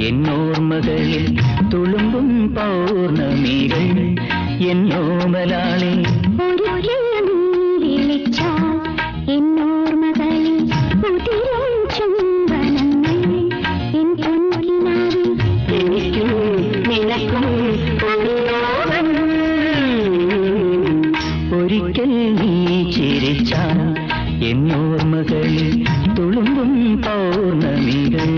എന്നോർമകളിൽ തുളുമ്പും പൗർണമികൾ എന്നോമലാളെ എന്നോർമകളിൽ ഉതിരും ചുംബനങ്ങൾ N പൊൻകിനാവിൽ എനിക്കും നിനക്കും ഒരിക്കൽ നീ ചിരിച്ചാൽ എന്നോർമകളിൽ തുളുമ്പും പൗർണമികൾ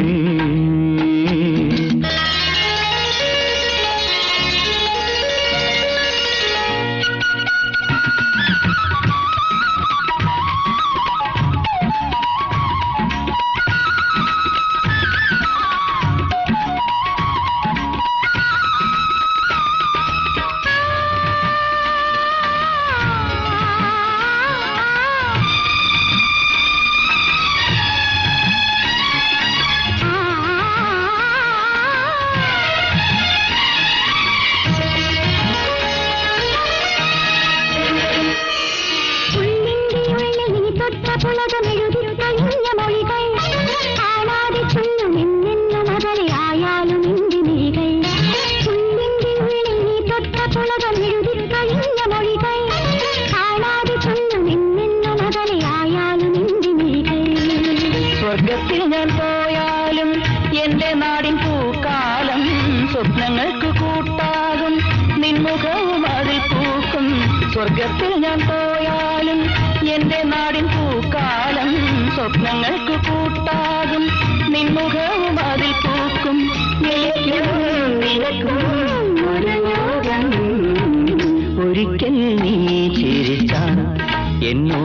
സ്വർഗത്തിൽ ഞാൻ പോയാലും എന്റെ നാടിൻ പൂക്കാലം സ്വപ്നങ്ങൾക്ക് കൂട്ടാകും നിൻമുഖവും അതിൽ പൂക്കും സ്വർഗത്തിൽ ഞാൻ പോയാലും എന്റെ നാടിൻ പൂക്കാലം സ്വപ്നങ്ങൾക്ക് കൂട്ടാകും നിൻമുഖവും അതിൽ പൂക്കും ഒരിക്കൽ നീ ചിരിച്ചാൽ എന്നോ